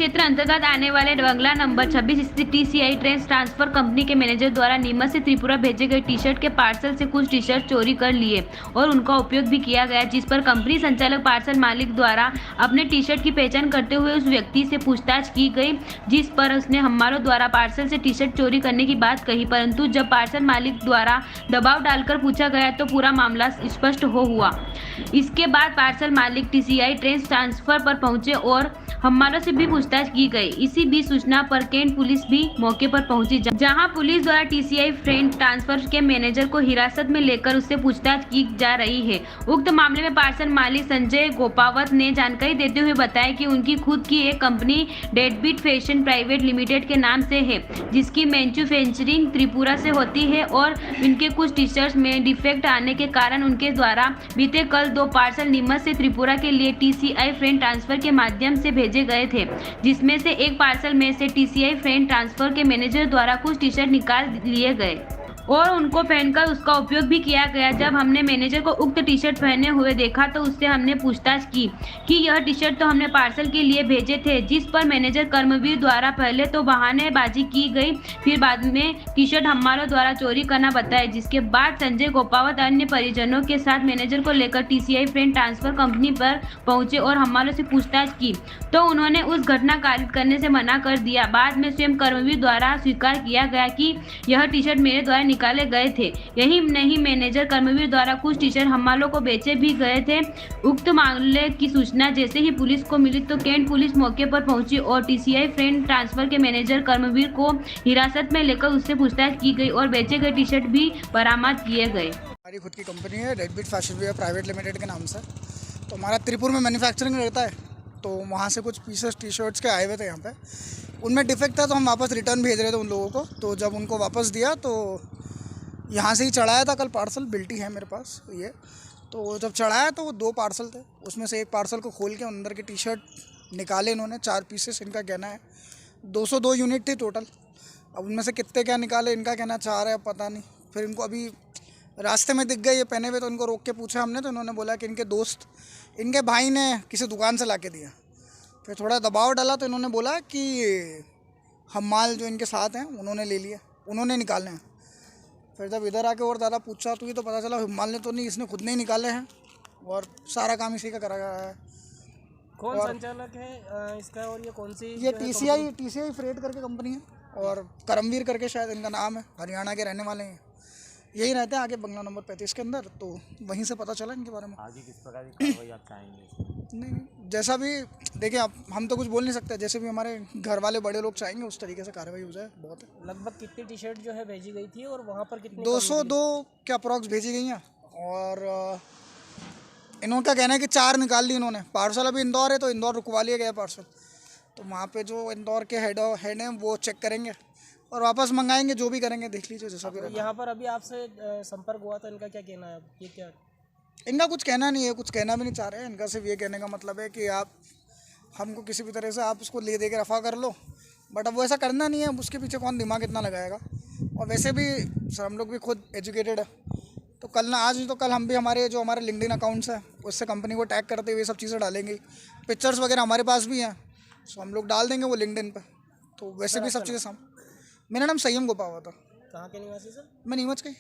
क्षेत्र अंतर्गत आने वाले बंगला नंबर 26 स्थित टीसीआई ट्रेन ट्रांसफर कंपनी के मैनेजर द्वारा नीमच से त्रिपुरा भेजे गए टी शर्ट के पार्सल से कुछ टी शर्ट चोरी कर लिए और उनका उपयोग भी किया गया, जिस पर कंपनी संचालक पार्सल मालिक द्वारा अपने टी शर्ट की पहचान करते हुए उस व्यक्ति से पूछताछ की गई, जिस पर उसने हमारों द्वारा पार्सल से टी शर्ट चोरी करने की बात कही। परंतु जब पार्सल मालिक द्वारा दबाव डालकर पूछा गया तो पूरा मामला स्पष्ट हुआ। इसके बाद पार्सल मालिक टीसीआई ट्रेन ट्रांसफर पर पहुंचे और हमारों से भी पूछताछ की गई। इसी बीच सूचना पर कैंट पुलिस भी मौके पर पहुंची, जहां पुलिस द्वारा टीसीआई ट्रेन ट्रांसफर के मैनेजर को हिरासत में लेकर उससे पूछताछ की जा रही है। उक्त मामले में पार्सल मालिक संजय गोपावत ने जानकारी देते हुए बताया कि उनकी खुद की एक कंपनी डेडबीट फैशन प्राइवेट लिमिटेड के नाम से है, जिसकी मैन्युफैक्चरिंग त्रिपुरा से होती है और इनके कुछ टी शर्ट्स में डिफेक्ट आने के कारण उनके द्वारा बीते कल 2 पार्सल नीमच से त्रिपुरा के लिए टीसीआई ट्रेन ट्रांसफर के माध्यम से भेजे गए थे, जिसमें से एक पार्सल में से टीसीआई ट्रेन ट्रांसफर के मैनेजर द्वारा कुछ टी शर्ट निकाल लिए गए और उनको पहनकर उसका उपयोग भी किया गया। जब हमने मैनेजर को उक्त टी शर्ट पहने हुए देखा तो उससे हमने पूछताछ की कि यह टी शर्ट तो हमने पार्सल के लिए भेजे थे, जिस पर मैनेजर कर्मवीर द्वारा पहले तो बहानेबाजी की गई, फिर बाद में टी शर्ट हमारों द्वारा चोरी करना बताया। जिसके बाद संजय गोपावत अन्य परिजनों के साथ मैनेजर को लेकर टीसीआई ट्रेन ट्रांसफर कंपनी पर पहुंचे और हमारों से पूछताछ की तो उन्होंने उस घटना कारित करने से मना कर दिया। बाद में स्वयं कर्मवीर द्वारा स्वीकार किया गया कि यह टी शर्ट मेरे द्वारा निकाले गए थे। यही नहीं, मैनेजर कर्मवीर द्वारा कुछ टी शर्ट हमालों को बेचे भी गए थे। उक्त मामले की सूचना जैसे ही पुलिस को मिली तो कैंट पुलिस मौके पर पहुंची और टीसीआई ट्रेन ट्रांसफर के मैनेजर कर्मवीर को हिरासत में लेकर उससे पूछताछ की गई और बेचे गए टी शर्ट भी बरामद किए गए। हमारी खुद की कंपनी है डेडबीट फैशन प्राइवेट लिमिटेड के नाम से। तो हमारा त्रिपुर में मैन्युफैक्चरिंग रहता है, तो वहाँ से कुछ पीसेस टी शर्ट्स के आए हुए थे यहाँ पे। उनमें डिफेक्ट था तो हम वापस रिटर्न भेज रहे थे उन लोगों को। तो जब उनको वापस दिया तो यहाँ से ही चढ़ाया था कल पार्सल, बिल्टी है मेरे पास ये। तो जब चढ़ाया तो वो 2 पार्सल थे, उसमें से एक पार्सल को खोल के अंदर के टी शर्ट निकाले इन्होंने, 4 पीसेस इनका कहना है। 202 यूनिट थी टोटल। अब उनमें से कितने क्या निकाले, इनका कहना 4 है, पता नहीं। फिर इनको अभी रास्ते में दिख गए ये पहने हुए, तो इनको रोक के पूछा हमने, तो इन्होंने बोला कि इनके दोस्त, इनके भाई ने किसी दुकान से ला के दिया। फिर थोड़ा दबाव डाला तो इन्होंने बोला कि हम माल जो इनके साथ हैं उन्होंने ले लिया, उन्होंने निकाले हैं। फिर जब इधर आके और ज़्यादा पूछताछ हुई तो पता चला हिमाल ने तो नहीं, इसने खुद नहीं निकाले हैं और सारा काम इसी का करा गया है। कौन संचालक है इसका और ये कौन सी? ये टीसीआई फ्रेट करके कंपनी है और करमवीर करके शायद इनका नाम है। हरियाणा के रहने वाले हैं, यही रहते हैं आगे बंगला नंबर 35 के अंदर। तो वहीं से पता चला इनके बारे में। आगे किस प्रकार की कार्रवाई आप चाहेंगे? नहीं, जैसा भी देखिए, आप हम तो कुछ बोल नहीं सकते, जैसे भी हमारे घर वाले बड़े लोग चाहेंगे उस तरीके से कार्रवाई हो जाए, बहुत है। लगभग कितनी टी शर्ट जो है भेजी गई थी और वहाँ पर कितनी? 202 के अप्रॉक्स भेजी गई हैं और इनका कहना है कि 4 निकाल ली इन्होंने। पार्सल अभी इंदौर है तो इंदौर रुकवा लिया गया पार्सल, तो वहाँ पे जो इंदौर के हेड हैं वो चेक करेंगे और वापस मंगाएंगे, जो भी करेंगे देख लीजिए जैसा भी। यहाँ पर अभी आपसे संपर्क हुआ था, इनका क्या कहना है? ये क्या, इनका कुछ कहना नहीं है, कुछ कहना भी नहीं चाह रहे हैं। इनका सिर्फ ये कहने का मतलब है कि आप हमको किसी भी तरह से आप उसको ले दे के रफा कर लो, बट अब वो ऐसा करना नहीं है। उसके पीछे कौन दिमाग इतना लगाएगा। और वैसे भी सर हम लोग भी खुद एजुकेटेड है, तो कल ना आज नहीं तो कल हम भी हमारे लिंक्डइन अकाउंट्स हैं उससे कंपनी को टैग करते हुए सब चीज़ें डालेंगे। पिक्चर्स वगैरह हमारे पास भी हैं, सो हम लोग डाल देंगे वो लिंक्डइन पर। तो वैसे भी सब चीज़ें मेरा नाम संयम गोपावत था। कहाँ के निवासी सर? मैं नीमच का ही।